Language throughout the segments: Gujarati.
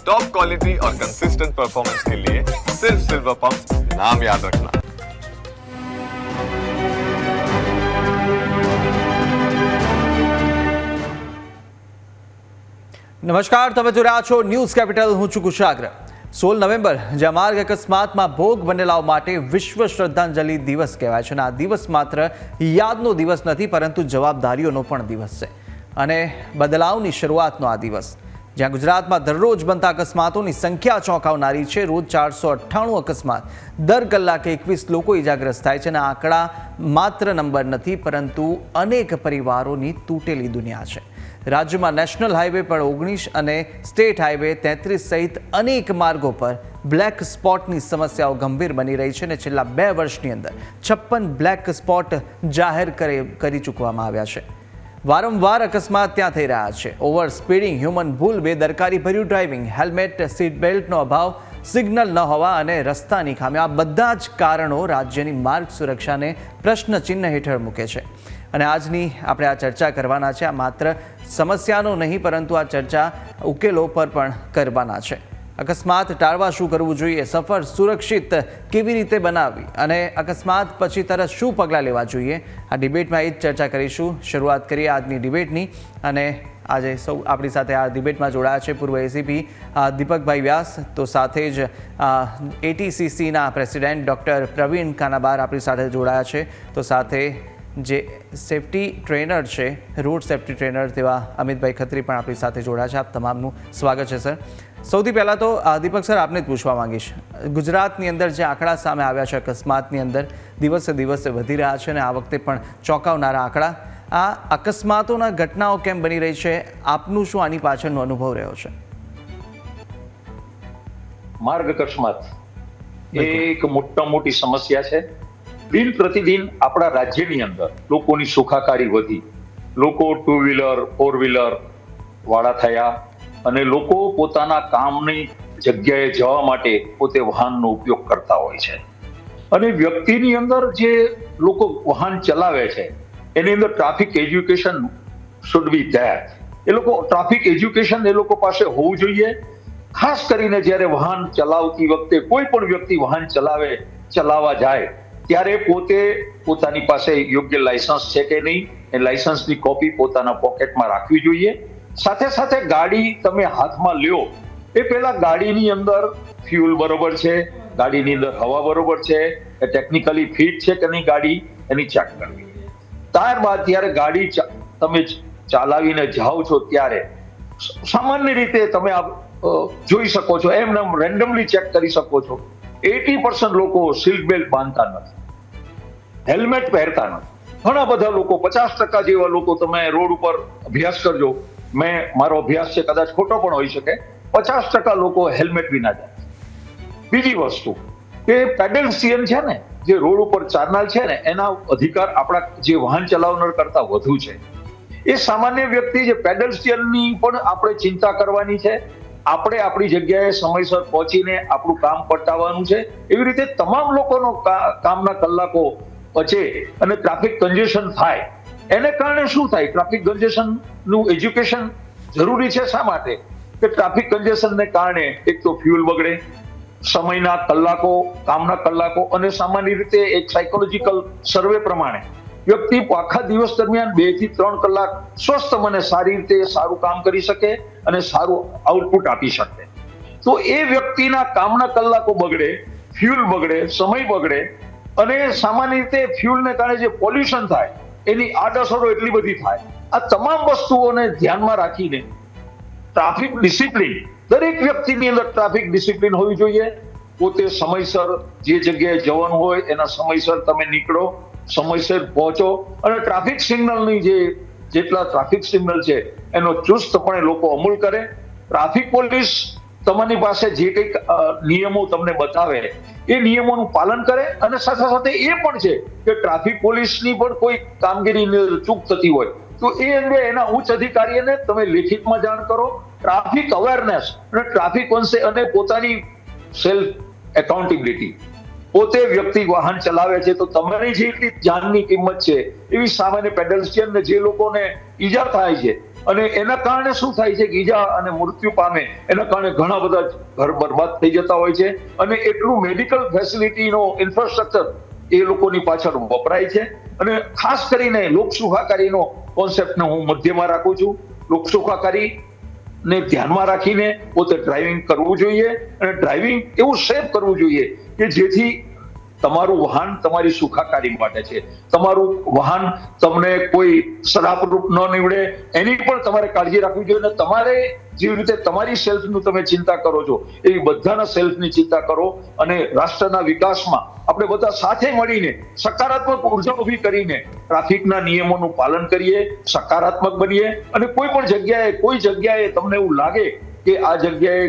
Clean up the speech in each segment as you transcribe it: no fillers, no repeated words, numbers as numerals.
टॉप क्वालिटी और कंसिस्टेंट परफॉर्मेंस के लिए सिर्फ सिल्वर पंप नाम याद रखना। નમસ્કાર, તમે જોઈ રહ્યા છો ન્યૂઝ કેપિટલ. હું છું કુશાગ્ર. 16 નવેમ્બર જ્યાં માર્ગ અકસ્માતમાં ભોગ બનેલાઓ માટે વિશ્વ શ્રદ્ધાંજલિ દિવસ કહેવાય છે અને આ દિવસ માત્ર યાદનો દિવસ નથી પરંતુ જવાબદારીઓનો પણ દિવસ છે અને બદલાવની શરૂઆતનો આ દિવસ. જ્યાં ગુજરાતમાં દરરોજ બનતા અકસ્માતોની સંખ્યા ચોંકાવનારી છે. રોજ 498 અકસ્માત, દર કલાકે 21 લોકો ઇજાગ્રસ્ત થાય છે અને આંકડા માત્ર નંબર નથી પરંતુ અનેક પરિવારોની તૂટેલી દુનિયા છે. રાજ્યમાં નેશનલ હાઈવે પર 19 અને સ્ટેટ હાઈવે 33 સહિત અનેક માર્ગો પર બ્લેક સ્પોટની સમસ્યાઓ ગંભીર બની રહી છે અને છેલ્લા 2 વર્ષની અંદર 56 બ્લેક સ્પોટ જાહેર કરી ચૂકવામાં આવ્યા છે. વારંવાર અકસ્માત ત્યાં થઈ રહ્યા છે. ઓવર સ્પીડિંગ, હ્યુમન ભૂલ, બેદરકારી ભર્યું ડ્રાઇવિંગ, હેલ્મેટ, સીટ બેલ્ટનો અભાવ, સિગ્નલ ન હોવા અને રસ્તાની ખામી, આ બધા જ કારણો રાજ્યની માર્ગ સુરક્ષાને પ્રશ્નચિહ્ન હેઠળ મૂકે છે. અને આજની આપણે આ ચર્ચા કરવાના છે. આ માત્ર સમસ્યાનો નહીં પરંતુ આ ચર્ચા ઉકેલો પર પણ કરવાના છે. અકસ્માત ટાળવા શું કરવું જોઈએ, સફર સુરક્ષિત કેવી રીતે બનાવવી અને અકસ્માત પછી તરત શું પગલાં લેવા જોઈએ, આ ડિબેટમાં એ જ ચર્ચા કરીશું. શરૂઆત કરીએ આજની ડિબેટની અને આજે સૌ આપણી સાથે આ ડિબેટમાં જોડાયા છે પૂર્વ એસીપી દીપકભાઈ વ્યાસ, તો સાથે જ એટીસીસીના પ્રેસિડેન્ટ ડૉક્ટર પ્રવીણ કાનાબાર આપણી સાથે જોડાયા છે, તો સાથે જે સેફટી ટ્રેનર છે, રોડ સેફટી ટ્રેનર તેવા અમિતભાઈ ખત્રી પણ આપણી સાથે જોડાયા છે. આપ તમામનું સ્વાગત છે સર. સૌથી પહેલાં તો દીપક સર, આપને જ પૂછવા માંગીશ, ગુજરાતની અંદર જે આંકડા સામે આવ્યા છે અકસ્માતની અંદર દિવસે દિવસે વધી રહ્યા છે અને આ વખતે પણ ચોંકાવનારા આંકડા, આ અકસ્માતોના ઘટનાઓ કેમ બની રહી છે, આપનું શું આની પાછળનો અનુભવ રહ્યો છે? માર્ગ અકસ્માત એ એક મોટી સમસ્યા છે. દિન પ્રતિદિન આપણા રાજ્યની અંદર લોકોની સુખાકારી વધી, લોકો 2 વ્હીલર 4 વ્હીલર વાળા થયા અને લોકો પોતાના કામની જગ્યાએ જવા માટે પોતે વાહનનો ઉપયોગ કરતા હોય છે. અને વ્યક્તિની અંદર જે લોકો વાહન ચલાવે છે એની અંદર traffic education should be there. એ લોકો ટ્રાફિક એજ્યુકેશન એ લોકો પાસે હોવું જોઈએ. ખાસ કરીને જ્યારે વાહન ચલાવતી વખતે કોઈ પણ વ્યક્તિ વાહન ચલાવવા જાય ત્યારે પોતાની પાસે યોગ્ય લાયસન્સ છે કે નહીં એ લાયસન્સની કોપી પોતાના પોકેટમાં રાખવી જોઈએ. સાથે સાથે ગાડી તમે હાથમાં લ્યો એ પહેલા ગાડીની અંદર ફ્યુલ બરોબર છે, ગાડીની અંદર હવા બરોબર છે, એ ટેકનિકલી ફિટ છે કે નહીં ગાડી, એની ચેક કરવી. ત્યારબાદ જ્યારે ગાડી તમે ચલાવીને જાઓ છો ત્યારે સામાન્ય રીતે તમે જોઈ શકો છો, એમ રેન્ડમલી ચેક કરી શકો છો, 80% લોકો સીટ બેલ્ટ બાંધતા નથી, હેલ્મેટ પહેરતા નથી. ઘણા બધા લોકો 50% જેવા લોકો તમે રોડ ઉપર અભ્યાસ કરજો, મારો અભ્યાસ છે, કદાચ ખોટો પણ હોઈ શકે, 50% લોકો હેલ્મેટ વિના જાય. બીજી વસ્તુ કે પેડેસ્ટ્રીયન છે ને, જે રોડ ઉપર ચાલનાર છે ને, એના અધિકાર આપણા જે વાહન ચલાવનાર કરતા વધુ છે. એ સામાન્ય વ્યક્તિ જે પેડેસ્ટ્રીયનની પણ આપણે ચિંતા કરવાની છે. આપણે આપણી જગ્યાએ સમયસર પહોંચીને આપણું કામ પતાવવાનું છે. એવી રીતે તમામ લોકોનો કામના કલાકો બચે અને ટ્રાફિક કન્જેશન થાય. એને કારણે શું થાય, ટ્રાફિક કન્જેશનનું એજ્યુકેશન જરૂરી છે. શા માટે? કે ટ્રાફિક કન્જેશનને કારણે એક તો ફ્યુલ બગડે, સમયના કલાકો, કામના કલાકો, અને સામાન્ય રીતે એક સાયકોલોજીકલ સર્વે પ્રમાણે વ્યક્તિ આખા દિવસ દરમિયાન 2 થી 3 કલાક સ્વસ્થ મને સારી રીતે સારું કામ કરી શકે અને સારું આઉટપુટ આપી શકે. તો એ વ્યક્તિના કામના કલાકો બગડે, ફ્યુલ બગડે, સમય બગડે અને સામાન્ય રીતે ફ્યુલને કારણે જે પોલ્યુશન થાય એની આડઅસરો એટલી બધી થાય. આ તમામ વસ્તુઓને ધ્યાનમાં રાખીને ટ્રાફિક ડિસિપ્લિન, દરેક વ્યક્તિની અંદર ટ્રાફિક ડિસિપ્લિન હોવી જોઈએ. પોતે સમયસર જે જગ્યાએ જવાનું હોય એના સમયસર તમે નીકળો, સમયસર પહોંચો અને ટ્રાફિક સિગ્નલની જેટલા ટ્રાફિક સિગ્નલ છે એનો ચુસ્તપણે લોકો અમલ કરે. ટ્રાફિક પોલીસ તમારી પાસે જે કંઈક નિયમો તમને બતાવે એ નિયમોનું પાલન કરે અને સાથે સાથે એ પણ છે કે ટ્રાફિક પોલીસની પણ કોઈ કામગીરીની ચૂક થતી હોય તો એ અંગે એના ઉચ્ચ અધિકારીઓને તમે લેખિતમાં જાણ કરો. ટ્રાફિક અવેરનેસ અને ટ્રાફિક વંશે અને પોતાની સેલ્ફ એકાઉન્ટેબિલિટી, પોતે વ્યક્તિ વાહન ચલાવે છે તો તમારી જેટલી જાનની કિંમત છે એવી સામાન્ય પેડેસ્ટ્રીયન ને જે લોકોને ઈજા થાય છે અને એના કારણે શું થાય છે કે ઈજા અને મૃત્યુ પામે એના કારણે ઘણા બધા ઘર બરબાદ થઈ જતા હોય છે, અને એટલું મેડિકલ ફેસિલિટીનો ઇન્ફ્રાસ્ટ્રક્ચર એ લોકોની પાછળ વપરાય છે. અને ખાસ કરીને લોક સુખાકારીનો કોન્સેપ્ટને હું મધ્યમાં રાખું છું. લોક સુખાકારી ને ધ્યાનમાં રાખીને પોતે ડ્રાઇવિંગ કરવું જોઈએ, અને ડ્રાઇવિંગ એવું સેફ કરવું જોઈએ કે જેથી તમારું વાહન તમારી સુખાકારી માટે છે. તમારું વાહન તમને કોઈ શરાબરૂપ ન નીવડે એની પણ તમારે કાળજી રાખવી જોઈએ. અને તમારે જેવી રીતે તમારી સેલ્ફનું તમે ચિંતા કરો છો એવી બધાના સેલ્ફની ચિંતા કરો, અને રાષ્ટ્રના વિકાસમાં આપણે બધા સાથે મળીને સકારાત્મક ઉર્જા ઊભી કરીને ટ્રાફિકના નિયમોનું પાલન કરીએ, સકારાત્મક બનીએ. અને કોઈ જગ્યાએ તમને એવું લાગે કે આ જગ્યાએ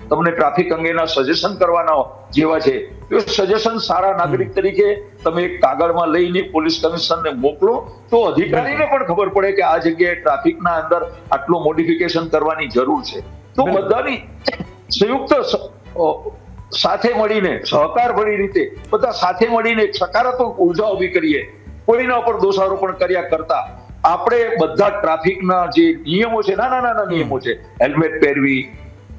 તમને ટ્રાફિક અંગેના સજેશન કરવાના જેવા છે, તો સજેશન સારા નાગરિક તરીકે તમે એક કાગળમાં લઈને પોલીસ કમિશનરને મોકલો, તો અધિકારીને પણ ખબર પડે કે આ જગ્યાએ ટ્રાફિકના અંદર આટલું મોડિફિકેશન કરવાની જરૂર છે. તો બધાની સંયુક્ત સાથે મળીને સહકારભરી રીતે બધા સાથે મળીને એક સકારાત્મક ઉર્જા ઊભી કરીએ, કોઈના પર દોષારોપણ કર્યા કરતા આપણે બધા ટ્રાફિકના જે નિયમો છે, નાના નિયમો છે, હેલ્મેટ પહેરવી,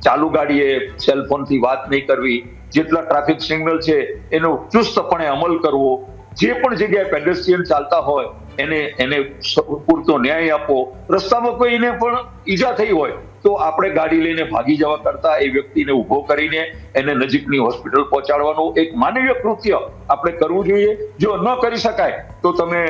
ચાલુ ગાડીએ સેલફોનથી વાત નહીં કરવી, જેટલા ટ્રાફિક સિગ્નલ છે એનો ચુસ્તપણે અમલ કરવો, જે પણ જગ્યાએ પેડેસ્ટ્રીયન ચાલતા હોય એને પૂરતો ન્યાય આપવો, રસ્તામાં કોઈને પણ ઈજા થઈ હોય તો આપણે ગાડી લઈને ભાગી જવા કરતા એ વ્યક્તિને ઉભો કરીને એને નજીકની હોસ્પિટલ પહોંચાડવાનું એક માનવીય કૃત્ય આપણે કરવું જોઈએ. જો ન કરી શકાય તો તમે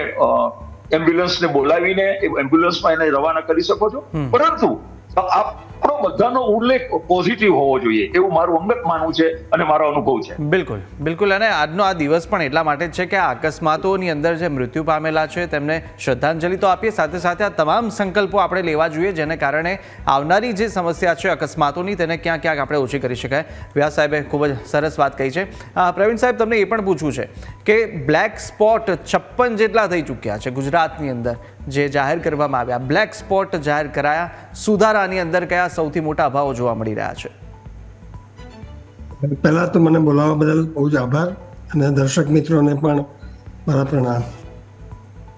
એમ્બ્યુલન્સને બોલાવીને એમ્બ્યુલન્સમાં એને રવાના કરી શકો છો, પરંતુ આપણો બધાનો ઉલ્લેખ પોઝિટિવ હોવો જોઈએ એવું મારું અંગત માનવું છે અને મારો અનુભવ છે. બિલકુલ. અને આજનો આ દિવસ પણ એટલા માટે છે કે આ અકસ્માતોની અંદર જે મૃત્યુ પામેલા છે તેમને શ્રદ્ધાંજલિ તો આપીએ, સાથે સાથે આ તમામ સંકલ્પો આપણે લેવા જોઈએ જેને કારણે આવનારી જે સમસ્યા છે અકસ્માતોની તેને ક્યાંક આપણે ઓછી કરી શકાય. વ્યાસ સાહેબે ખૂબ જ સરસ વાત કહી છે. પ્રવીણ સાહેબ, તમને એ પણ પૂછવું છે કે બ્લેક સ્પોટ 56 જેટલા થઈ ચૂક્યા છે ગુજરાતની અંદર જે જાહેર કરવામાં આવ્યા. બ્લેક સ્પોટ જાહેર કરાયા, સુધારાની અંદર કયા સૌથી મોટા અભાવો જોવા મળી રહ્યા છે? પહેલા તો મને બોલાવવા બદલ બહુ જ આભાર, અને દર્શક મિત્રોને પણ મારા પ્રણામ.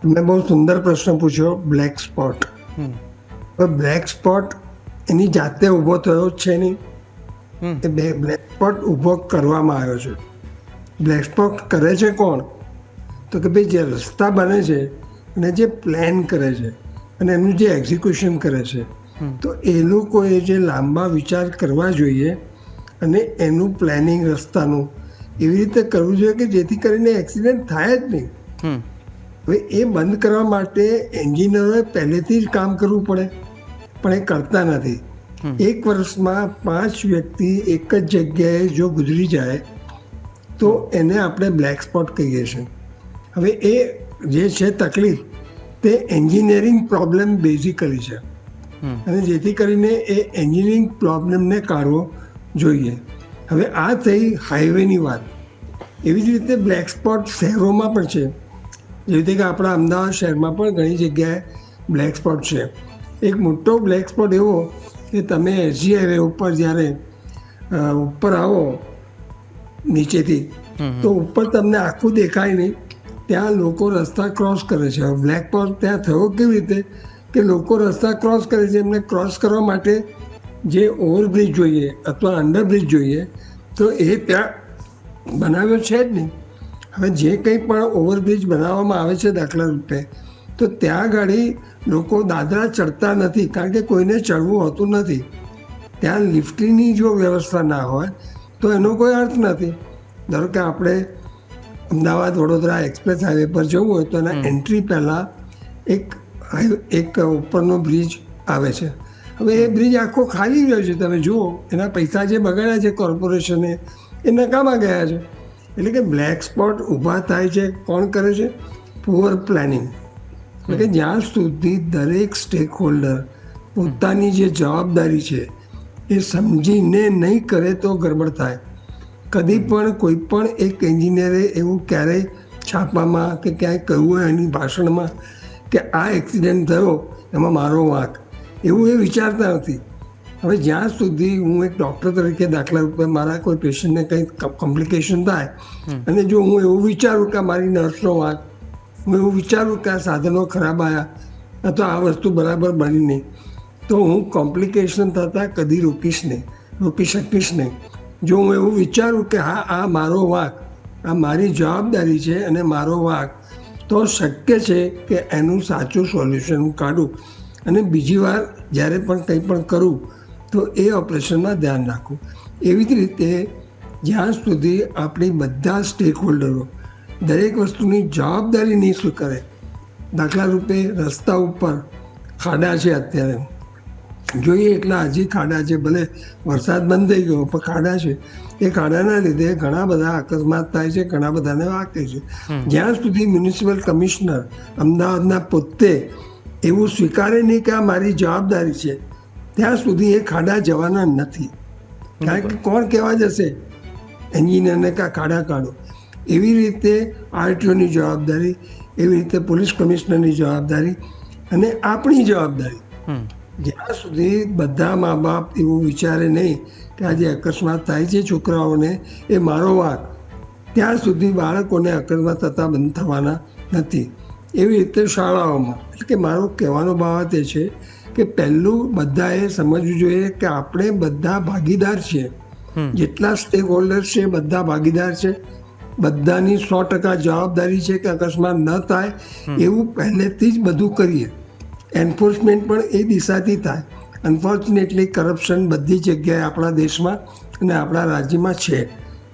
તમે બહુ સુંદર પ્રશ્ન પૂછ્યો, બ્લેક સ્પોટ. બ્લેક સ્પોટ એની જાતે ઊભો થયો છે નહીં, એ બ્લેક સ્પોટ ઊભો કરવામાં આવ્યો છે. બ્લેક સ્પોટ કરે છે કોણ? તો કે ભાઈ જે રસ્તા બને છે અને જે પ્લાન કરે છે અને એનું જે એક્ઝિક્યુશન કરે છે, તો એ લોકોએ જે લાંબા વિચાર કરવા જોઈએ અને એનું પ્લાનિંગ રસ્તાનું એવી રીતે કરવું જોઈએ કે જેથી કરીને એક્સિડન્ટ થાય જ નહીં. હવે એ બંધ કરવા માટે એન્જિનિયરોએ પહેલેથી જ કામ કરવું પડે, પણ એ કરતા નથી. 1 વર્ષમાં 5 વ્યક્તિ એક જ જગ્યાએ જો ગુજરી જાય તો એને આપણે બ્લેક સ્પોટ કહીએ છીએ. હવે એ જે છે તકલીફ તે એન્જિનિયરિંગ પ્રોબ્લેમ બેઝિકલી છે, અને જેથી કરીને એ એન્જિનિયરિંગ પ્રોબ્લેમને કાઢવો જોઈએ. હવે આ થઈ હાઈવેની વાત. એવી જ રીતે બ્લેક સ્પોટ શહેરોમાં પણ છે, જેવી રીતે કે આપણા અમદાવાદ શહેરમાં પણ ઘણી જગ્યાએ બ્લેક સ્પોટ છે. એક મોટો બ્લેક સ્પોટ એવો કે તમે એસજી હાઈવે ઉપર જ્યારે ઉપર આવો નીચેથી, તો ઉપર તમને આખું દેખાય નહીં, ત્યાં લોકો રસ્તા ક્રોસ કરે છે. બ્લેક સ્પોટ ત્યાં થયો કેવી રીતે કે લોકો રસ્તા ક્રોસ કરે છે, એમને ક્રોસ કરવા માટે જે ઓવરબ્રિજ જોઈએ અથવા અંડરબ્રિજ જોઈએ તો એ ત્યાં બનાવ્યો છે જ નહીં. હવે જે કંઈ પણ ઓવરબ્રિજ બનાવવામાં આવે છે દાખલા રૂપે, તો ત્યાં ગાડી લોકો દાદરા ચડતા નથી, કારણ કે કોઈને ચડવું હોતું નથી. ત્યાં લિફ્ટની જો વ્યવસ્થા ના હોય તો એનો કોઈ અર્થ નથી. ધારો કે આપણે અમદાવાદ વડોદરા એક્સપ્રેસ હાઈવે પર જવું હોય તો એના એન્ટ્રી પહેલાં એક ઉપરનો બ્રિજ આવે છે. હવે એ બ્રિજ આખો ખાલી રહ્યો છે, તમે જુઓ એના પૈસા જે બગાડ્યા છે કોર્પોરેશને એ નકામા ગયા છે. એટલે કે બ્લેક સ્પોટ ઊભા થાય છે કોણ કરે છે? Poor planning. એટલે કે જ્યાં સુધી દરેક સ્ટેક હોલ્ડર પોતાની જે જવાબદારી છે એ સમજીને નહીં કરે તો ગડબડ થાય. કદી પણ કોઈ પણ એક એન્જિનિયરે એવું ક્યારેય છાપામાં કે ક્યાંય કહ્યું હોય એની ભાષણમાં કે આ એક્સિડન્ટ થયો એમાં મારો વાંક, એવું એ વિચારતા નથી. હવે જ્યાં સુધી હું એક ડૉક્ટર તરીકે દાખલા રૂપે મારા કોઈ પેશન્ટને કંઈ કોમ્પ્લિકેશન થાય અને જો હું એવું વિચારું કે મારી નર્સનો વાંક, હું એવું વિચારું કે આ સાધનો ખરાબ આવ્યા અથવા આ વસ્તુ બરાબર બની નહીં, તો હું કોમ્પ્લિકેશન થતાં કદી રોકી શકીશ નહીં. જો હું એવું વિચારું કે હા આ મારો વાંક, આ મારી જવાબદારી છે અને મારો વાંક, તો શક્ય છે કે એનું સાચું સોલ્યુશન હું કાઢું અને બીજી વાર જ્યારે પણ કંઈ પણ કરું તો એ ઓપરેશનમાં ધ્યાન રાખું. એવી જ રીતે જ્યાં સુધી આપણી બધા સ્ટેક હોલ્ડરો દરેક વસ્તુની જવાબદારી નહીં સ્વીકારે, દાખલા રૂપે રસ્તા ઉપર ખાડા છે, અત્યારે જોઈએ એટલા હજી ખાડા છે, ભલે વરસાદ બંધ થઈ ગયો પણ ખાડા છે, એ ખાડાના લીધે ઘણા બધા અકસ્માત થાય છે, ઘણા બધાને વાગે છે. જ્યાં સુધી મ્યુનિસિપલ કમિશનર અમદાવાદના પોતે એવું સ્વીકારે નહીં કે આ મારી જવાબદારી છે, ત્યાં સુધી એ ખાડા જવાના નથી. કારણ કે કોણ કહેવા જશે એન્જિનિયરને કે ખાડા કાઢો. એવી રીતે આરટીઓની જવાબદારી, એવી રીતે પોલીસ કમિશનરની જવાબદારી અને આપણી જવાબદારી. જ્યાં સુધી બધા મા બાપ એવું વિચારે નહીં કે આજે અકસ્માત થાય છે છોકરાઓને એ મારો વાંક, ત્યાં સુધી બાળકોને અકસ્માત થતા બંધ થવાના નથી. એવી રીતે શાળાઓમાં, એટલે કે મારો કહેવાનો બાબત એ છે કે પહેલું બધાએ સમજવું જોઈએ કે આપણે બધા ભાગીદાર છીએ. જેટલા સ્ટેક હોલ્ડર્સ છે બધા ભાગીદાર છે. બધાની 100% જવાબદારી છે કે અકસ્માત ન થાય એવું પહેલેથી જ બધું કરીએ. એન્ફોર્સમેન્ટ પણ એ દિશાથી થાય. અનફોર્ચ્યુનેટલી કરપ્શન બધી જગ્યાએ આપણા દેશમાં અને આપણા રાજ્યમાં છે.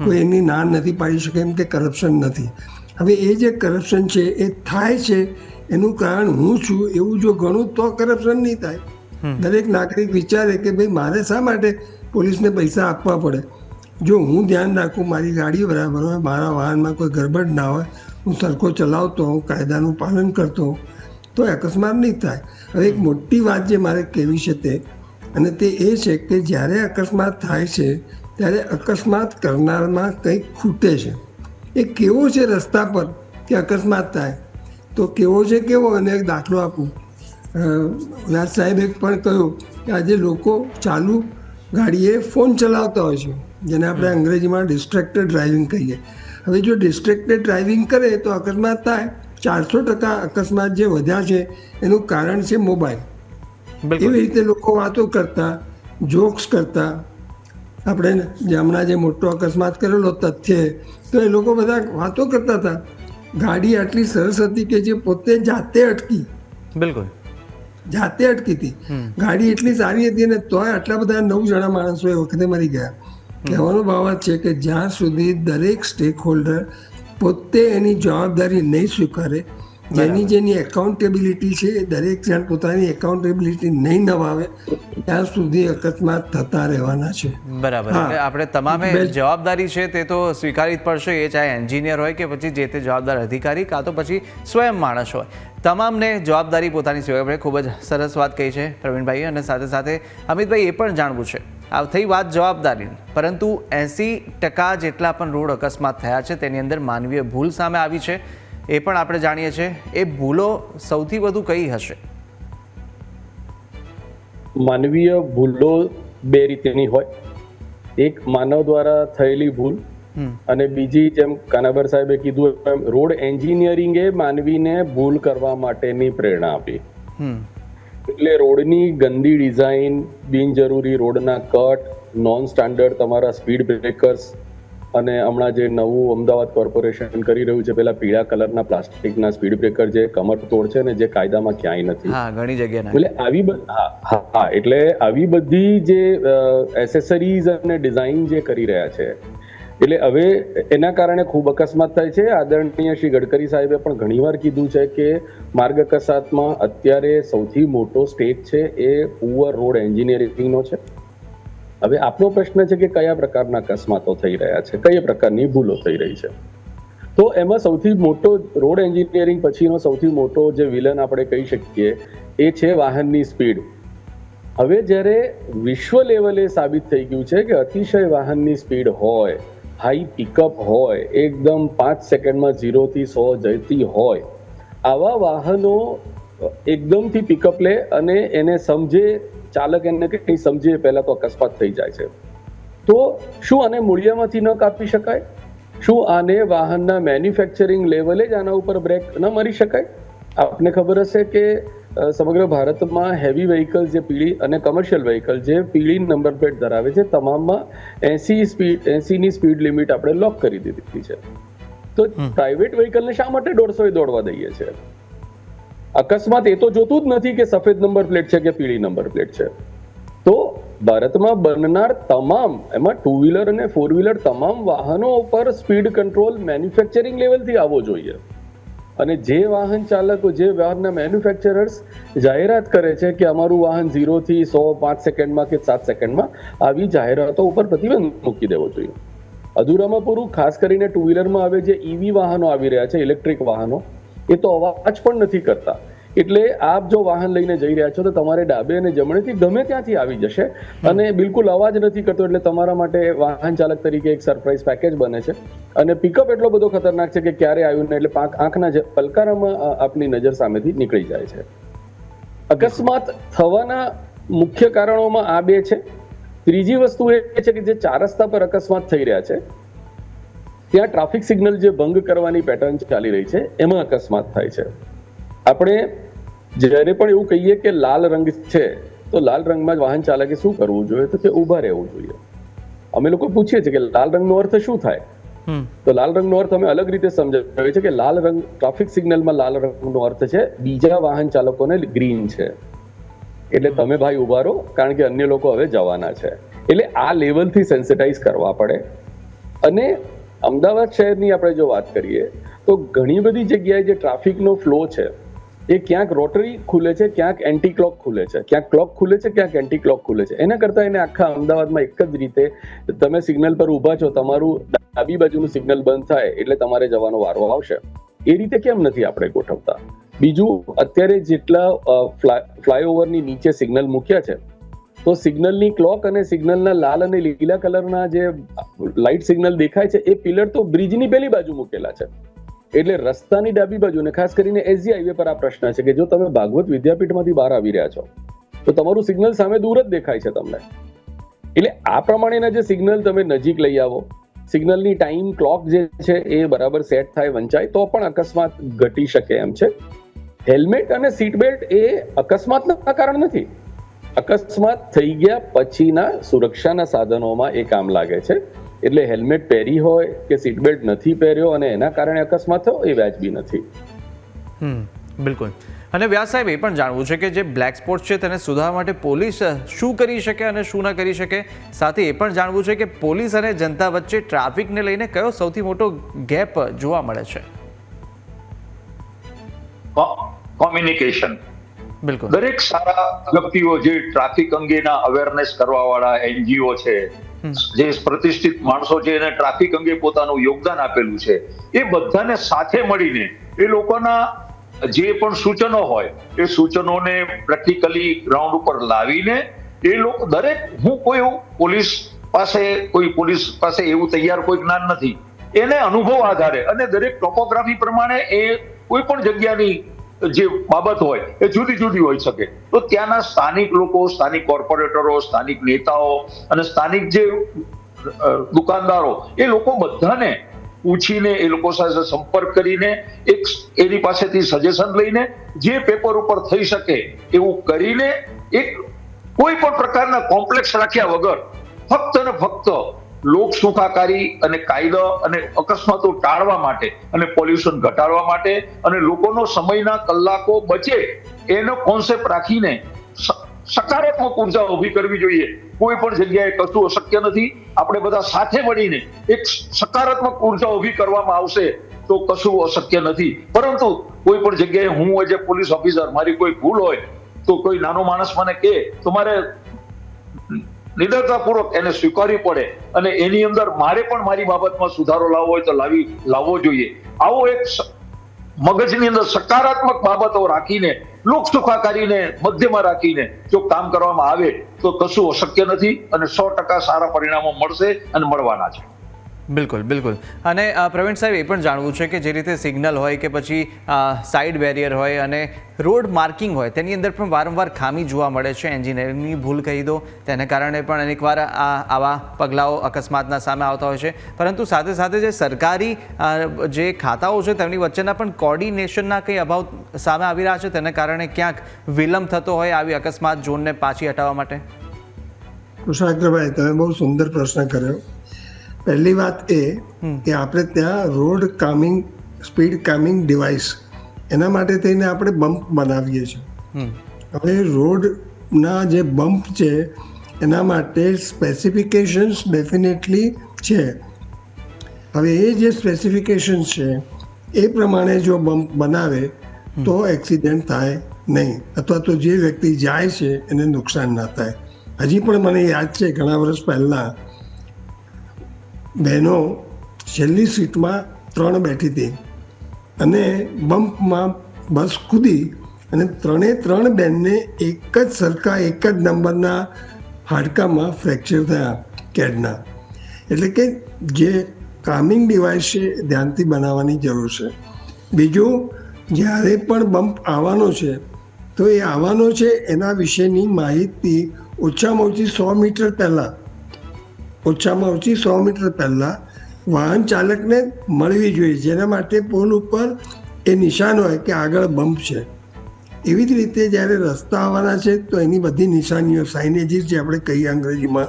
કોઈ એની ના નથી પાડી શકે એમ કે કરપ્શન નથી. હવે એ જે કરપ્શન છે એ થાય છે એનું કારણ હું છું એવું જો ગણું તો કરપ્શન નહીં થાય. દરેક નાગરિક વિચારે કે ભાઈ મારે શા માટે પોલીસને પૈસા આપવા પડે. જો હું ધ્યાન રાખું, મારી ગાડી બરાબર હોય, મારા વાહનમાં કોઈ ગરબડ ના હોય, હું સરખો ચલાવતો હોઉં, કાયદાનું પાલન કરતો હોઉં, તો અકસ્માત નહીં થાય. હવે એક મોટી વાત જે મારે કહેવી છે તે, અને તે એ છે કે જ્યારે અકસ્માત થાય છે ત્યારે અકસ્માત કરનારમાં કંઈક ખૂટે છે. એ કેવો છે રસ્તા પર કે અકસ્માત થાય તો કેવો છે કેવો. અને એક દાખલો આપું, રાજ સાહેબે પણ કહ્યું કે આજે લોકો ચાલુ ગાડીએ ફોન ચલાવતા હોય છે, જેને આપણે અંગ્રેજીમાં ડિસ્ટ્રેક્ટેડ ડ્રાઇવિંગ કહીએ. હવે જો ડિસ્ટ્રેક્ટેડ ડ્રાઇવિંગ કરે તો અકસ્માત થાય. 400% અકસ્માત જે વધ્યા છે એનું કારણ છે મોબાઈલ. એવી રીતે લોકો વાતો કરતા, જોક્સ કરતા, આપણે હમણાં જે મોટો અકસ્માત કરેલો તથ્ય, તો એ લોકો બધા વાતો કરતા હતા. ગાડી આટલી સરસ હતી કે જે પોતે જાતે અટકી. બિલકુલ જાતે અટકી હતી. ગાડી એટલી સારી હતી અને તોય આટલા બધા 9 જણા માણસો એ વખતે મરી ગયા. કહેવાનો બાબત છે કે જ્યાં સુધી દરેક સ્ટેક હોલ્ડર પોતે એની જવાબદારી નહીં સ્વીકારે, જેની એકાઉન્ટેબિલિટી છે એ દરેક જણ પોતાની એકાઉન્ટેબિલિટી નહીં નભાવે, ત્યાં સુધી અકસ્માત થતા રહેવાના છે. બરાબર. એટલે આપણે તમામે જવાબદારી છે તે તો સ્વીકારવી જ પડશે, એ ચાહે એન્જિનિયર હોય કે પછી જે તે જવાબદાર અધિકારી કાં તો પછી સ્વયં માણસ હોય. તમામને જવાબદારી પોતાની સ્વીકારવી પડે. ખૂબ જ સરસ વાત કહી છે પ્રવીણભાઈ. અને સાથે સાથે અમિતભાઈ, એ પણ જાણવું છે, આ થઈ વાત જવાબદારીની, પરંતુ 80% જેટલા પણ રોડ અકસ્માત થયા છે તેની અંદર માનવીય ભૂલ સામે આવી છે, એ પણ આપણે જાણીએ છીએ. એ ભૂલો સૌથી વધુ કઈ હશે? માનવીય ભૂલો બે રીતની હોય. એક માનવ દ્વારા થયેલી ભૂલ, અને બીજી જેમ કાનાબર સાહેબે કીધું એમ રોડ એન્જિનિયરિંગે માનવીને ભૂલ કરવા માટેની પ્રેરણા આપી. એટલે રોડની ગંદી ડિઝાઇન, બિનજરૂરી રોડના કટ, નોન સ્ટાન્ડર્ડ તમારા સ્પીડ બ્રેકર્સ, અને હમણાં જે નવું અમદાવાદ કોર્પોરેશન કરી રહ્યું છે પેલા પીળા કલરના પ્લાસ્ટિકના સ્પીડ બ્રેકર જે કમર તોડ છે ને, જે કાયદામાં ક્યાંય નથી. ઘણી જગ્યાએ એટલે આવી બધી જે એસેસરીઝ અને ડિઝાઇન જે કરી રહ્યા છે, એટલે હવે એના કારણે ખૂબ અકસ્માત થાય છે. આદરણીય શ્રી ગડકરી સાહેબે પણ ઘણીવાર કીધું છે કે માર્ગ અકસ્માતમાં અત્યારે સૌથી મોટો સ્ટેક છે એ પુઅર રોડ એન્જિનિયરિંગનો છે. હવે આપનો પ્રશ્ન છે કે કયા પ્રકારના અકસ્માતો થઈ રહ્યા છે, કઈ પ્રકારની ભૂલો થઈ રહી છે. તો એમાં સૌથી મોટો રોડ એન્જિનિયરિંગ પછીનો સૌથી મોટો જે વિલન આપણે કહી શકીએ એ છે વાહનની સ્પીડ. હવે જ્યારે વિશ્વ લેવલે સાબિત થઈ ગયું છે કે અતિશય વાહનની સ્પીડ હોય, હાઈ પિકઅપ હોય, એકદમ 5 સેકન્ડમાં 0 થી 100 જતી હોય, આવા વાહનો એકદમથી પિકઅપ લે અને એને સમજે, ચાલક એને કંઈ સમજે પહેલા તો અકસ્માત થઈ જાય છે. તો શું આને મૂળિયામાંથી ન કાપી શકાય? શું આને વાહનના મેન્યુફેક્ચરિંગ લેવલે જ આના ઉપર બ્રેક ન મારી શકાય? આપને ખબર હશે કે સમગ્ર ભારતમાં હેવી વ્હીકલ જે પીળી અને કમર્શિયલ વ્હીકલ જે પીળી નંબર પ્લેટ ધરાવે છે તમામમાં 80 ની સ્પીડ લિમિટ આપણે લોક કરી દીધી છે. તો પ્રાઇવેટ વ્હીકલને શા માટે 150 દોડવા દઈએ છે? અકસ્માત એ તો જોતું જ નથી કે સફેદ નંબર પ્લેટ છે કે પીળી નંબર પ્લેટ છે. તો ભારતમાં બનનાર તમામ, એમાં 2 વ્હીલર અને 4 વ્હીલર તમામ વાહનો ઉપર સ્પીડ કંટ્રોલ મેન્યુફેક્ચરિંગ લેવલથી આવવો જોઈએ. અને જે વાહન ચાલકો, જે વાહનના મેન્યુફેક્ચરર્સ જાહેરાત કરે છે કે અમારું વાહન 0 થી 100 5 સેકન્ડમાં કે 7 સેકન્ડમાં, આવી જાહેરાતો ઉપર પ્રતિબંધ મૂકી દેવો જોઈએ. અધૂરામાં પૂરું. ખાસ કરીને 2 વ્હીલરમાં હવે જે ઈવી વાહનો આવી રહ્યા છે, ઇલેક્ટ્રિક વાહનો, એ તો અવાજ પણ નથી કરતા. એટલે આપ જો વાહન લઈને જઈ રહ્યા છો તો તમારે ડાબે અને જમણેથી ગમે ત્યાંથી આવી જશે અને બિલકુલ અવાજ નથી કરતો. એટલે તમારા માટે વાહન ચાલક તરીકે એક સરપ્રાઈઝ પેકેજ બને છે. અને પિકઅપ એટલો બધો ખતરનાક છે કે ક્યારે આવ્યું ને એટલે આંખના પલકારામાં આપની નજર સામેથી નીકળી જાય છે. અકસ્માત થવાના મુખ્ય કારણોમાં આ બે છે. ત્રીજી વસ્તુ એ છે કે જે 4 રસ્તા પર અકસ્માત થઈ રહ્યા છે ત્યાં ટ્રાફિક સિગ્નલ જે ભંગ કરવાની પેટર્ન ચાલી રહી છે એમાં અકસ્માત થાય છે. આપણે જ્યારે પણ એવું કહીએ કે લાલ રંગ છે તો લાલ રંગમાં જ વાહન ચાલકે શું કરવું જોઈએ? તો તે ઊભા રહેવું જોઈએ. અમે લોકો પૂછીએ છીએ કે લાલ રંગનો અર્થ શું થાય? તો લાલ રંગનો અર્થ અમે અલગ રીતે સમજાવીએ છીએ કે લાલ રંગ ટ્રાફિક સિગ્નલમાં લાલ રંગનો અર્થ છે બીજા વાહન ચાલકોને ગ્રીન છે. એટલે તમે ભાઈ ઉભા રહો, કારણ કે અન્ય લોકો હવે જવાના છે. એટલે આ લેવલથી સેન્સિટાઇઝ કરવા પડે. અને અમદાવાદ શહેરની આપણે જો વાત કરીએ તો ઘણી બધી જગ્યાએ જે ટ્રાફિકનો ફ્લો છે એ ક્યાંક રોટરી ખુલે છે, ક્યાંક એન્ટી ક્લોક ખુલે છે, ક્યાંક ક્લોક ખુલે છે, ક્યાંક એન્ટી ક્લોક ખુલે છે. એના કરતા એને આખા અમદાવાદમાં એક જ રીતે તમે સિગ્નલ પર ઊભા છો, તમારું ડાબી બાજુનું સિગ્નલ બંધ થાય એટલે તમારે જવાનો વારો આવશે. એ રીતે કેમ નથી આપણે ગોઠવતા? બીજું, અત્યારે જેટલા ફ્લાયઓવરની નીચે સિગ્નલ મૂક્યા છે તો સિગ્નલની ક્લોક અને સિગ્નલના લાલ અને લીલા કલરના જે લાઇટ સિગ્નલ દેખાય છે એ પિલર તો બ્રિજની પેલી બાજુ મૂકેલા છે. એટલે રસ્તાની ડાબી બાજુ, અને ખાસ કરીને એસજી હાઈવે પર આ પ્રશ્ન છે કે જો તમે ભાગવત વિદ્યાપીઠમાંથી બહાર આવી રહ્યા છો તો તમારું સિગ્નલ સામે દૂર જ દેખાય છે તમને. એટલે આ પ્રમાણેના જે સિગ્નલ તમે નજીક લઈ આવો, સિગ્નલની ટાઈમ ક્લોક જે છે એ બરાબર સેટ થાય, વંચાય, તો પણ અકસ્માત ઘટી શકે એમ છે. હેલ્મેટ અને સીટ બેલ્ટ એ અકસ્માતના કારણ નથી. અકસ્માત થઈ ગયા પછીના સુરક્ષાના સાધનોમાં એ કામ લાગે છે. એટલે હેલ્મેટ પહેરી હોય કે સીટ બેલ્ટ નથી પહેર્યો અને એના કારણે અકસ્માત થયો એ વ્યાજબી નથી. બિલકુલ. અને વ્યાસ સાહેબ, એ પણ જાણવું છે કે જે બ્લેક સ્પોટ છે તેને સુધારવા માટે પોલીસ શું કરી શકે અને શું ન કરી શકે? સાથે એ પણ જાણવું છે કે પોલીસ અને જનતા વચ્ચે ટ્રાફિકને લઈને કયો સૌથી મોટો ગેપ જોવા મળે છે? કોમ્યુનિકેશન. બિલકુલ. દરેક સારા વ્યક્તિઓ જે ટ્રાફિક અંગેના અવેરનેસ કરવા વાળા એનજીઓ છે, જે પ્રતિષ્ઠિત માણસો છે, એને ટ્રાફિક અંગે પોતાનું યોગદાન આપેલું છે, એ બધાને સાથે મળીને એ લોકોના જે પણ સૂચનો હોય એ સૂચનોને પ્રેક્ટિકલી ગ્રાઉન્ડ ઉપર લાવીને એ લોકો દરેક, હું કોઈ પોલીસ પાસે એવું તૈયાર કોઈ જ્ઞાન નથી. એને અનુભવ આધારે અને દરેક ટોપોગ્રાફી પ્રમાણે એ કોઈ પણ જગ્યાની જે બાબત હોય એ જુદી જુદી હોઈ શકે. તો ત્યાંના સ્થાનિક લોકો, સ્થાનિક કોર્પોરેટરો, સ્થાનિક નેતાઓ અને સ્થાનિક જે દુકાનદારો, એ લોકો બધાને પૂછીને, એ લોકો સાથે સંપર્ક કરીને, એની પાસેથી સજેશન લઈને જે પેપર ઉપર થઈ શકે એવું કરીને એક કોઈ પણ પ્રકારના કોમ્પ્લેક્સ રાખ્યા વગર ફક્ત ને ફક્ત લોક સુખાકારી અને કાયદા અને અકસ્માતો ટાળવા માટે અને પોલ્યુશન ઘટાડવા માટે અને લોકોનો સમયના કલાકો બચે એનો કોન્સેપ્ટ રાખીને સકારાત્મક ઉર્જા ઊભી કરવી જોઈએ. કોઈ પણ જગ્યાએ કશું અશક્ય નથી. આપણે બધા સાથે મળીને એક સકારાત્મક ઉર્જા ઊભી કરવામાં આવશે તો કશું અશક્ય નથી. પરંતુ કોઈ પણ જગ્યાએ હું એઝ એ પોલીસ ઓફિસર મારી કોઈ ભૂલ હોય તો કોઈ નાનો માણસ મને કહે તો મારે નિડરતાપૂર્વક એને સ્વીકારવી પડે અને એની અંદર મારે પણ મારી બાબતમાં સુધારો લાવવો હોય તો લાવવો જોઈએ. આવો એક મગજની અંદર સકારાત્મક બાબતો રાખીને, લોક સુખાકારીને મધ્યમાં રાખીને જો કામ કરવામાં આવે તો કશું અશક્ય નથી અને 100% સારા પરિણામો મળશે અને મળવાના છે. બિલકુલ બિલકુલ. અને પ્રવીણ સાહેબ, એ પણ જાણવું છે કે જે રીતે સિગ્નલ હોય કે પછી સાઇડ બેરિયર હોય અને રોડ માર્કિંગ હોય, તેની અંદર પણ વારંવાર ખામી જોવા મળે છે. એન્જિનિયરિંગની ભૂલ કહી દો, તેને કારણે પણ અનેકવાર આવા પગલાઓ અકસ્માતના સામે આવતા હોય છે. પરંતુ સાથે સાથે જે સરકારી જે ખાતાઓ છે તેમની વચ્ચેના પણ કોર્ડિનેશનના કંઈ અભાવ સામે આવી રહ્યા છે, તેને કારણે ક્યાંક વિલંબ થતો હોય આવી અકસ્માત ઝોનને પાછી હટાવવા માટે. કુશાગ્રભાઈ, તમે બહુ સુંદર પ્રશ્ન કર્યો. પહેલી વાત એ કે આપણે ત્યાં road calming speed calming device એના માટે થઈને આપણે બમ્પ બનાવીએ છીએ. હવે રોડના જે બમ્પ છે એના માટે સ્પેસિફિકેશન્સ ડેફિનેટલી છે. હવે એ જે સ્પેસિફિકેશન્સ છે એ પ્રમાણે જો બમ્પ બનાવે તો એક્સિડન્ટ થાય નહીં, અથવા તો જે વ્યક્તિ જાય છે એને નુકસાન ના થાય. હજી પણ મને યાદ છે, ઘણા વર્ષ પહેલાં બહેનો છેલ્લી સીટમાં 3 બેઠી હતી અને બમ્પમાં બસ કૂદી અને 3 બેનને એક જ સરખા એક જ નંબરના હાડકામાં ફ્રેક્ચર થયા કેડના. એટલે કે જે કામિંગ ડિવાઇસ છે ધ્યાનથી બનાવવાની જરૂર છે. બીજું, જ્યારે પણ બમ્પ આવવાનો છે તો એ આવવાનો છે એના વિશેની માહિતી ઓછામાં ઓછી 100 મીટર પહેલાં વાહન ચાલકને મળવી જોઈએ, જેના માટે પોલ ઉપર એ નિશાન હોય કે આગળ બમ્પ છે. એવી જ રીતે જ્યારે રસ્તા આવવાના છે તો એની બધી નિશાનીઓ, સાઇનેજીસ જે આપણે કહીએ અંગ્રેજીમાં,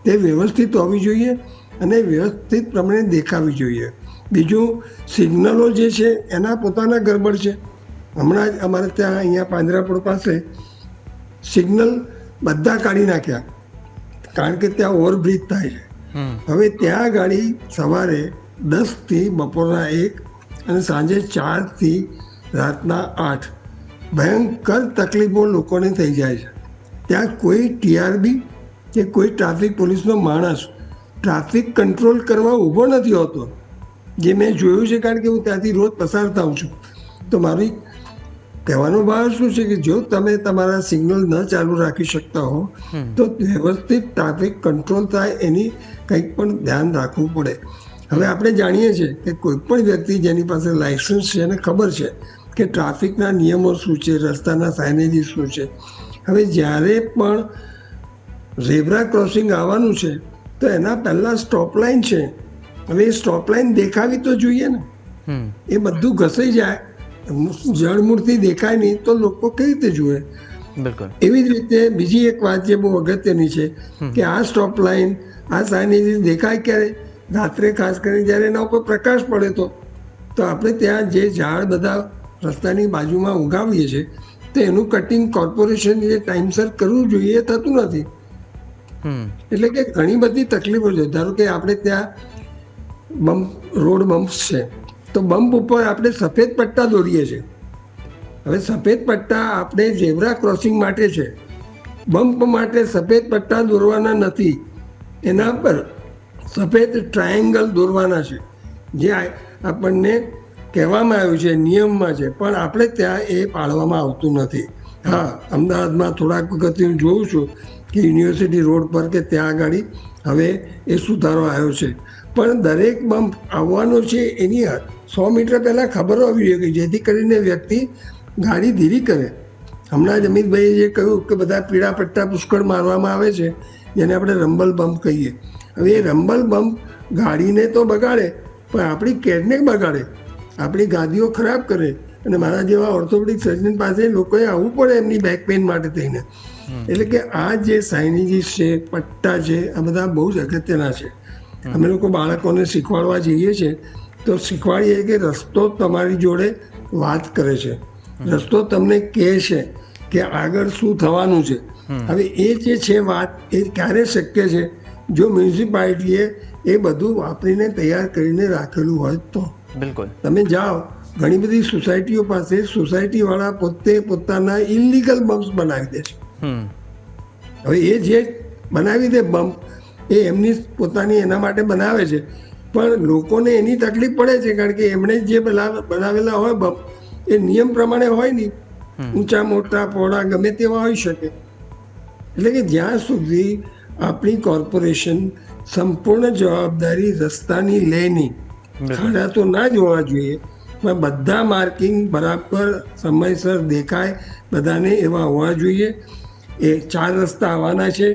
તે વ્યવસ્થિત હોવી જોઈએ અને વ્યવસ્થિત પ્રમાણે દેખાવી જોઈએ. બીજું, સિગ્નલો જે છે એના પોતાના ગરબડ છે. હમણાં જ અમારે ત્યાં અહીંયા પાંજરાપોળ પાસે સિગ્નલ બધા કાઢી નાખ્યા, કારણ કે ત્યાં ઓવરબ્રિજ થાય છે. હવે ત્યાં ગાડી સવારે 10 થી બપોરના 1 અને સાંજે 4 થી રાતના 8 ભયંકર તકલીફો લોકોને થઈ જાય છે. ત્યાં કોઈ ટીઆરબી કે કોઈ ટ્રાફિક પોલીસનો માણસ ટ્રાફિક કંટ્રોલ કરવા ઊભો નથી હોતો, જે મેં જોયું છે, કારણ કે હું ત્યાંથી રોજ પસાર થાઉં છું. તો મારી કહેવાનો ભાવ શું છે કે જો તમે તમારા સિગ્નલ ન ચાલુ રાખી શકતા હો તો વ્યવસ્થિત ટ્રાફિક કંટ્રોલ થાય એની કંઈક પણ ધ્યાન રાખવું પડે. હવે આપણે જાણીએ છીએ કે કોઈ પણ વ્યક્તિ જેની પાસે લાઇસન્સ છે એને ખબર છે કે ટ્રાફિકના નિયમો શું છે, રસ્તાના સાઇનેજીસ શું છે. હવે જ્યારે પણ ઝેબ્રા ક્રોસિંગ આવવાનું છે તો એના પહેલાં સ્ટોપ લાઇન છે. હવે એ સ્ટોપ લાઇન દેખાવી તો જોઈએ ને. એ બધું ઘસાઈ જાય, જળમૂળથી દેખાય નહીં તો લોકો કઈ રીતે જુએ. બિલકુલ. એવી જ રીતે બીજી એક વાત જે બહુ અગત્યની છે કે આ સ્ટોપ લાઇન, આ સાઇનેજીસ દેખાય ક્યારે? રાત્રે, ખાસ કરીને જ્યારે એના ઉપર પ્રકાશ પડે તો આપણે ત્યાં જે ઝાડ બધા રસ્તાની બાજુમાં ઉગાવીએ છીએ તો એનું કટિંગ કોર્પોરેશન જે ટાઈમસર કરવું જોઈએ એ થતું નથી. એટલે કે ઘણી બધી તકલીફો છે. ધારો કે આપણે ત્યાં રોડ બમ્પ્સ છે તો બમ્પ ઉપર આપણે સફેદ પટ્ટા દોરીએ છીએ. હવે સફેદ પટ્ટા આપણે ઝેબ્રા ક્રોસિંગ માટે છે, બમ્પ માટે સફેદ પટ્ટા દોરવાના નથી. એના પર સફેદ ટ્રાયેંગલ દોરવાના છે, જે આપણને કહેવામાં આવ્યું છે, નિયમમાં છે, પણ આપણે ત્યાં એ પાળવામાં આવતું નથી. હા, અમદાવાદમાં થોડાક વખત હું જોઉં છું કે યુનિવર્સિટી રોડ પર કે ત્યાં આગળ હવે એ સુધારો આવ્યો છે. પણ દરેક બમ્પ આવવાનો છે એની 100 મીટર પહેલાં ખબર હોવી જોઈએ, જેથી કરીને વ્યક્તિ ગાડી ધીરી કરે. હમણાં જ અમિતભાઈએ જે કહ્યું કે બધા પીળા પટ્ટા પુષ્કળ મારવામાં આવે છે, જેને આપણે રંબલ બમ્પ કહીએ. હવે એ રંબલ બમ્પ ગાડીને તો બગાડે પણ આપણી કેડને બગાડે, આપણી ગાદીઓ ખરાબ કરે. અને મારા જેવા ઓર્થોપેડિક સર્જન પાસે લોકોએ આવવું પડે એમની બેક પેઇન માટે થઈને. એટલે કે આ જે સાઇનેજીસ છે, પટ્ટા છે, આ બધા બહુ જ અગત્યના છે. અમે લોકો બાળકોને શીખવાડવા જઈએ છીએ તો શીખવાડીએ કે રસ્તો તમારી જોડે વાત કરે છે, રસ્તો તમને કહે છે કે આગળ શું થવાનું છે. હવે એ જે છે વાત, એ ક્યારે શક્ય છે? જો મ્યુનિસિપાલિટીએ એ બધું વાપરીને તૈયાર કરીને રાખેલું હોય તો. બિલકુલ. તમે જાઓ ઘણી બધી સોસાયટીઓ પાસે સોસાયટીવાળા પોતે પોતાના ઇલીગલ બમ્પ્સ બનાવી દે છે. હવે એ જે બનાવી દે બમ્પ, એ એમની પોતાની એના માટે બનાવે છે, પણ લોકોને એની તકલીફ પડે છે, કારણ કે એમણે જે બનાવેલા હોય બમ્પ એ નિયમ પ્રમાણે હોય નહીં, ઊંચા મોટા પહોળા ગમે તેવા હોઈ શકે. એટલે કે જ્યાં સુધી આપણી કોર્પોરેશન સંપૂર્ણ જવાબદારી રસ્તાની લે નહીં. ખાડા તો ના જ હોવા જોઈએ, પણ બધા માર્કિંગ બરાબર સમયસર દેખાય બધાને એવા હોવા જોઈએ. એ 4 રસ્તા આવવાના છે,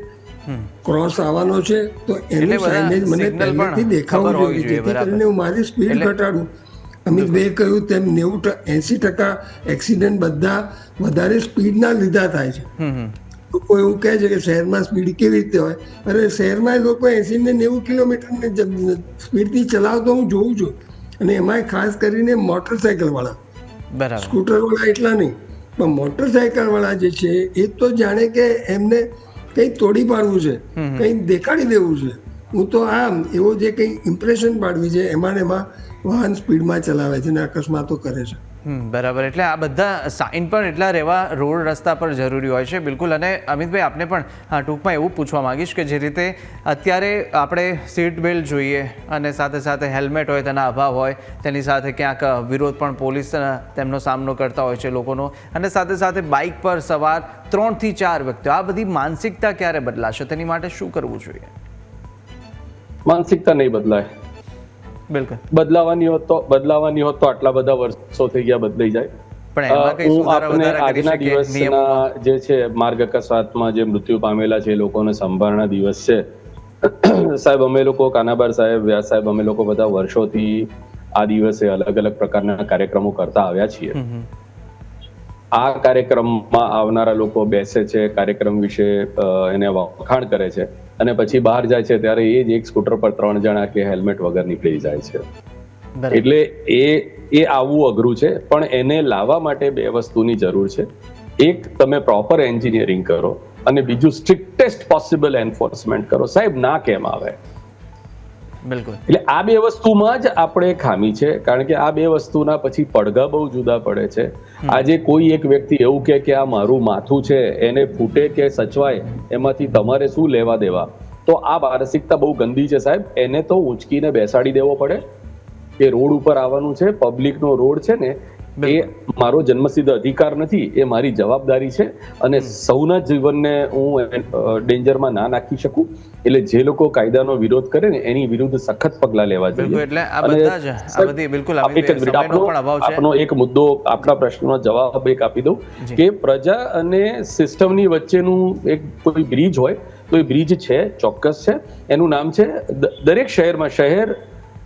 ક્રોસ આવવાનો છે, તો એનું બધા સાઇનેજ મને signal પણ પહેલેથી દેખાવું ખબર હોવી જોઈએ, જેથી બરાબર. કરીને હું મારી સ્પીડ ઘટાડું. અમિતભાઈએ કહ્યું તેમ 80% એક્સિડન્ટ બધા વધારે સ્પીડના લીધા થાય છે. લોકો એવું કહે છે કે શહેરમાં સ્પીડ કેવી રીતે હોય? અરે શહેરમાં લોકો 80 ને 90 કિલોમીટરની સ્પીડથી ચલાવતો હું જોઉં છું, અને એમાંય ખાસ કરીને મોટરસાયકલ વાળા. બરાબર. સ્કૂટર વાળા એટલા નહીં, પણ મોટરસાયકલ વાળા જે છે એ તો જાણે કે એમને કંઈ તોડી પાડવું છે, કંઈ દેખાડી દેવું છે. હું તો આમ એવો જે કંઈ ઇમ્પ્રેશન પાડવી છે એમાં ને એમાં વાહન સ્પીડમાં ચલાવે છે અને અકસ્માતો કરે છે. બરાબર. એટલે આ બધા સાઇન પણ એટલા રહેવા રોડ રસ્તા પર જરૂરી હોય છે. બિલકુલ. અને અમિતભાઈ, આપને પણ ટૂંકમાં એવું પૂછવા માંગીશ કે જે રીતે અત્યારે આપણે સીટ બેલ્ટ જોઈએ અને સાથે સાથે હેલ્મેટ હોય તેના અભાવ હોય, તેની સાથે ક્યાંક વિરોધ પણ પોલીસ તેમનો સામનો કરતા હોય છે લોકોનો, અને સાથે સાથે બાઇક પર સવાર 3 થી 4 વ્યક્તિઓ, આ બધી માનસિકતા ક્યારે બદલાશે? તેની માટે શું કરવું જોઈએ? માનસિકતા નહીં બદલાય. બિલકુલ. બદલાવાની હોત તો આટલા બધા વર્ષો થઈ ગયા, બદલાઈ જાય. પણ એમાં કઈ હું સુધારા આપને વધારા કરી આજના શકીએ દિવસના નિયમોમાં? જે છે માર્ગ અકસ્માતમાં જે મૃત્યુ પામેલા છે એ લોકોને સંભાળના દિવસ છે. સાહેબ, અમે લોકો કાનાબાર સાહેબ, વ્યાસ સાહેબ, અમે લોકો બધા વર્ષોથી આ દિવસે અલગ અલગ પ્રકારના કાર્યક્રમો કરતા આવ્યા છીએ. આ કાર્યક્રમમાં આવનારા લોકો બેસે છે, કાર્યક્રમ વિશે એને વખાણ કરે છે, અને પછી બહાર જાય છે ત્યારે એ જ એક સ્કૂટર પર 3 જણા કે હેલ્મેટ વગર નીકળી જાય છે. બરાબર. એટલે એ આવવું અઘરું છે, પણ એને લાવવા માટે 2 વસ્તુની જરૂર છે. એક, તમે પ્રોપર એન્જિનિયરિંગ કરો, અને બીજું સ્ટ્રિક્ટેસ્ટ પોસિબલ એન્ફોર્સમેન્ટ કરો. સાહેબ, ના કેમ આવે? બિલકુલ. એટલે આ 2 વસ્તુમાં જ આપણે ખામી છે, કારણ કે આ 2 વસ્તુના પછી પડઘા બહુ જુદા પડે છે. આજે કોઈ એક વ્યક્તિ એવું કે આ મારું માથું છે, એને ફૂટે કે સચવાય એમાંથી તમારે શું લેવા દેવા? તો આ માનસિકતા બહુ ગંદી છે સાહેબ. એને તો ઊંચકીને બેસાડી દેવો પડે. એ રોડ ઉપર આવવાનું છે, પબ્લિકનો રોડ છે ને, એ મારો જન્મસિદ્ધ અધિકાર નથી, એ મારી જવાબદારી છે, અને સૌના જીવનને હું ડેન્જરમાં ના નાખી શકું. એટલે જે લોકો કાયદાનો વિરોધ કરે ને એની વિરુદ્ધ સખત પગલા લેવા બિલકુલ. જોઈએ. એટલે આ બધા જ આ બધી બિલકુલ સમયનો પણ અભાવ છે. આપનો એક મુદ્દો, આપણા પ્રશ્નનો જવાબ એક આપી દઉં કે પ્રજા અને સિસ્ટમની વચ્ચેનું એક કોઈ બ્રિજ હોય તો એ બ્રિજ છે, ચોક્કસ છે. એનું નામ છે દરેક શહેરમાં, શહેર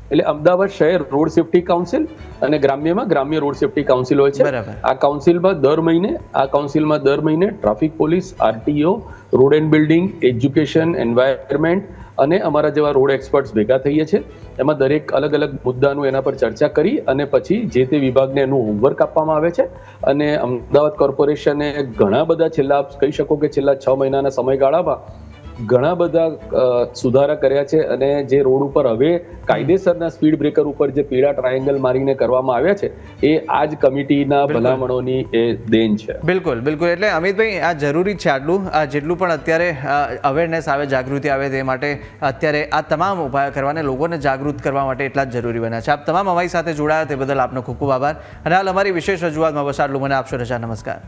એટલે અમદાવાદ શહેર રોડ સેફ્ટી કાઉન્સિલ, અને ગ્રામ્યમાં ગ્રામ્ય રોડ સેફ્ટી કાઉન્સિલ હોય છે. બરાબર. આ કાઉન્સિલમાં દર મહિને traffic police, RTO, road and building, education, environment અને અમારા જેવા રોડ એક્સપર્ટ્સ ભેગા થઈએ છીએ. એમાં દરેક અલગ અલગ મુદ્દાનું એના પર ચર્ચા કરી અને પછી જે તે વિભાગને એનું હોમવર્ક આપવામાં આવે છે. અને અમદાવાદ કોર્પોરેશને ઘણા બધા છેલ્લા 6 મહિનાના સમયગાળામાં ઘણા બધા સુધારા કર્યા છે, અને જે રોડ ઉપર હવે કાયદેસરના સ્પીડ બ્રેકર ઉપર જે પીળા ટ્રાયેંગલ મારીને કરવામાં આવ્યા છે એ આ જ કમિટીના ભલામણોની એ દેન છે. બિલકુલ. એટલે અમિતભાઈ, આ જરૂરી છે આટલું, જેટલું પણ અત્યારે અવેરનેસ આવે, જાગૃતિ આવે, તે માટે અત્યારે આ તમામ ઉપાય કરવાને લોકોને જાગૃત કરવા માટે એટલા જ જરૂરી બન્યા છે. આપ તમામ અમારી સાથે જોડાયા તે બદલ આપનો ખૂબ ખૂબ આભાર. અને હાલ અમારી વિશેષ રજૂઆતમાં બસ આટલું. મને આપશો રજા. નમસ્કાર.